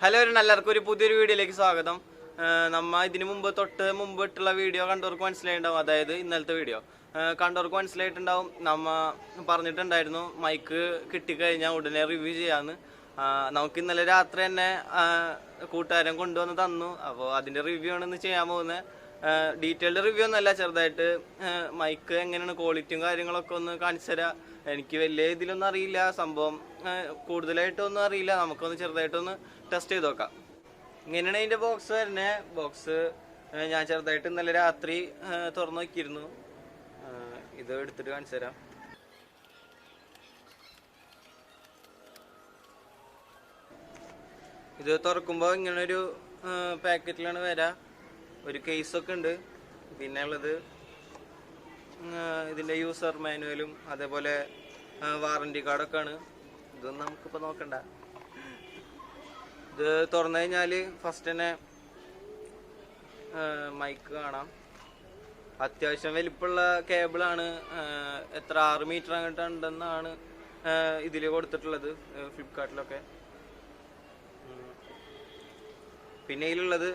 Hello എല്ലാവർക്കും ഒരു പുതിയൊരു വീഡിയോയിലേക്ക് സ്വാഗതം. നമ്മ ഇതിന് മുമ്പിട്ടുള്ള വീഡിയോ കണ്ടവർക്ക് മനസ്സിലായിട്ടുണ്ടാവും, അതായത് ഇന്നലത്തെ വീഡിയോ കണ്ടവർക്ക് മനസ്സിലായിട്ടുണ്ടാവും. നമ്മ പറഞ്ഞിട്ടുണ്ടായിരുന്നു മൈക്ക് കിട്ടിക്കഴിഞ്ഞാൽ ഉടനെ റിവ്യൂ ചെയ്യാമെന്ന്. നമുക്ക് ഇന്നലെ രാത്രി തന്നെ കൂട്ടുകാരൻ കൊണ്ടുവന്ന് തന്നു. അപ്പോൾ അതിൻ്റെ റിവ്യൂ ആണ് ഇന്ന് ചെയ്യാൻ പോകുന്നത്. ഡീറ്റെയിൽഡ് റിവ്യൂ ഒന്നല്ല, ചെറുതായിട്ട് മൈക്ക് എങ്ങനെയാണ് ക്വാളിറ്റിയും കാര്യങ്ങളൊക്കെ ഒന്ന് കാണിച്ചു തരാം. എനിക്ക് വലിയ ഇതിലൊന്നും അറിയില്ല, സംഭവം കൂടുതലായിട്ടൊന്നും അറിയില്ല. നമുക്കൊന്ന് ചെറുതായിട്ടൊന്ന് ടെസ്റ്റ് ചെയ്ത് നോക്കാം. ഇങ്ങനെയാണ് അതിൻ്റെ ബോക്സ് വരുന്നത്. ബോക്സ് ഞാൻ ചെറുതായിട്ട് ഇന്നലെ രാത്രി തുറന്നു നോക്കിയിരുന്നു. ഇത് എടുത്തിട്ട് കാണിച്ചു തരാം. ഇത് തുറക്കുമ്പോൾ ഇങ്ങനൊരു പാക്കറ്റിലാണ് വരിക. ഒരു കേസൊക്കെ ഉണ്ട്. പിന്നെ ഉള്ളത് ഇതിൻ്റെ യൂസർ മാനുവലും അതേപോലെ വാറണ്ടി കാർഡൊക്കെ ആണ്. ഇതൊന്നും നമുക്കിപ്പോൾ നോക്കണ്ട. ഇത് തുറന്നു കഴിഞ്ഞാൽ ഫസ്റ്റ് തന്നെ മൈക്ക് കാണാം. അത്യാവശ്യം വലിപ്പമുള്ള കേബിളാണ്. എത്ര 6 മീറ്റർ അങ്ങോട്ട് ഉണ്ടെന്നാണ് ഇതിൽ കൊടുത്തിട്ടുള്ളത് ഫ്ലിപ്കാർട്ടിലൊക്കെ. പിന്നെ ഇതിലുള്ളത്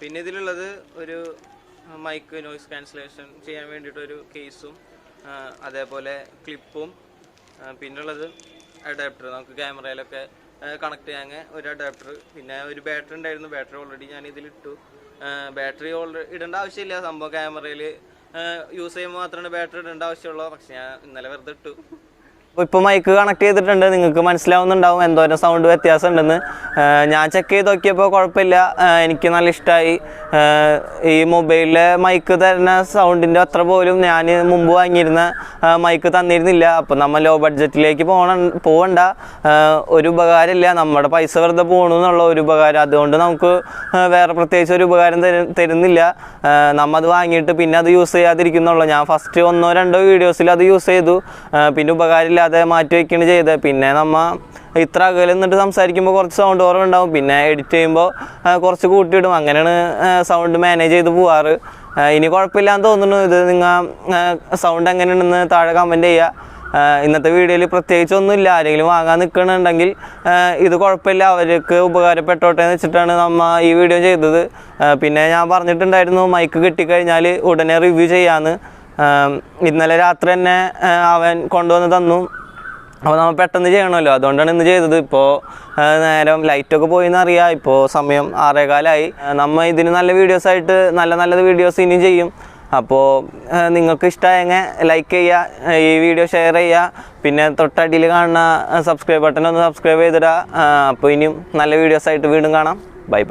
പിന്നെ ഇതിലുള്ളത് ഒരു മൈക്ക് നോയിസ് ക്യാൻസലേഷൻ ചെയ്യാൻ വേണ്ടിയിട്ടൊരു കേസും അതേപോലെ ക്ലിപ്പും, പിന്നുള്ളത് അഡാപ്റ്റർ, നമുക്ക് ക്യാമറയിലൊക്കെ കണക്ട് ചെയ്യാൻ ഒരു അഡാപ്റ്റർ. പിന്നെ ഒരു ബാറ്ററി ഉണ്ടായിരുന്നു. ബാറ്ററി ഓൾറെഡി ഞാൻ ഇതിലിട്ടു. ബാറ്ററി ഇടേണ്ട ആവശ്യമില്ല. സംഭവം ക്യാമറയിൽ യൂസ് ചെയ്യുമ്പോൾ മാത്രമാണ് ബാറ്ററി ഇടേണ്ട ആവശ്യമുള്ളൂ. പക്ഷെ ഞാൻ ഇന്നലെ വെറുതെ ഇട്ടു. ഇപ്പോൾ മൈക്ക് കണക്ട് ചെയ്തിട്ടുണ്ട്. നിങ്ങൾക്ക് മനസ്സിലാവുന്നുണ്ടാവും എന്തോരം സൗണ്ട് വ്യത്യാസം ഉണ്ടെന്ന്. ഞാൻ ചെക്ക് ചെയ്ത് നോക്കിയപ്പോൾ കുഴപ്പമില്ല. എനിക്ക് നല്ല ഇഷ്ടമായി. ഈ മൊബൈലിലെ മൈക്ക് തരുന്ന സൗണ്ടിൻ്റെ അത്ര പോലും ഞാൻ മുമ്പ് വാങ്ങിയിരുന്ന മൈക്ക് തന്നിരുന്നില്ല. അപ്പോൾ നമ്മൾ ലോ ബഡ്ജറ്റിലേക്ക് പോകണ്ട, ഒരു ഉപകാരമില്ല. നമ്മുടെ പൈസ വെറുതെ പോകണമെന്നുള്ള ഒരു ഉപകാരം. അതുകൊണ്ട് നമുക്ക് വേറെ പ്രത്യേകിച്ച് ഒരു ഉപകാരം തരുന്നില്ല. നമ്മൾ അത് വാങ്ങിയിട്ട് പിന്നെ അത് യൂസ് ചെയ്യാതിരിക്കുന്നുള്ളൂ. ഞാൻ ഫസ്റ്റ് 1-2 വീഡിയോസിൽ അത് യൂസ് ചെയ്തു. പിന്നെ ഉപകാരമില്ലാതെ മാറ്റി വയ്ക്കുകയാണ് ചെയ്തത്. പിന്നെ നമ്മൾ ഇത്ര അകലെ നിന്നിട്ട് സംസാരിക്കുമ്പോൾ കുറച്ച് സൗണ്ട് കുറവുണ്ടാവും. പിന്നെ എഡിറ്റ് ചെയ്യുമ്പോൾ കുറച്ച് കൂട്ടിയിടും. അങ്ങനെയാണ് സൗണ്ട് മാനേജ് ചെയ്ത് പോവാറ്. ഇനി കുഴപ്പമില്ലാന്ന് തോന്നുന്നു. ഇത് നിങ്ങൾ സൗണ്ട് എങ്ങനെയുണ്ടെന്ന് താഴെ കമൻറ്റ് ചെയ്യുക. ഇന്നത്തെ വീഡിയോയിൽ പ്രത്യേകിച്ച് ഒന്നുമില്ല. ആരെങ്കിലും വാങ്ങാൻ നിൽക്കണമെന്നുണ്ടെങ്കിൽ ഇത് കുഴപ്പമില്ല, അവർക്ക് ഉപകാരപ്പെട്ടോട്ടെ എന്ന് വെച്ചിട്ടാണ് നമ്മൾ ഈ വീഡിയോ ചെയ്തത്. പിന്നെ ഞാൻ പറഞ്ഞിട്ടുണ്ടായിരുന്നു മൈക്ക് കിട്ടിക്കഴിഞ്ഞാൽ ഉടനെ റിവ്യൂ ചെയ്യാമെന്ന്. ഇന്നലെ രാത്രി തന്നെ അവൻ കൊണ്ടുവന്ന് തന്നു. അപ്പോൾ നമ്മൾ പെട്ടെന്ന് ചെയ്യണമല്ലോ, അതുകൊണ്ടാണ് ഇന്ന് ചെയ്തത്. ഇപ്പോൾ നേരം ലൈറ്റൊക്കെ പോയിന്ന് അറിയാം. ഇപ്പോൾ സമയം 6:15. നമ്മൾ ഇതിന് നല്ല വീഡിയോസായിട്ട് നല്ല വീഡിയോസ് ഇനിയും ചെയ്യും. അപ്പോൾ നിങ്ങൾക്ക് ഇഷ്ടമായെങ്കിൽ ലൈക്ക് ചെയ്യുക, ഈ വീഡിയോ ഷെയർ ചെയ്യുക. പിന്നെ തൊട്ടടിയിൽ കാണുന്ന സബ്സ്ക്രൈബ് ബട്ടൺ ഒന്ന് സബ്സ്ക്രൈബ് ചെയ്തിടുക. അപ്പോൾ ഇനിയും നല്ല വീഡിയോസായിട്ട് വീണ്ടും കാണാം. ബൈ.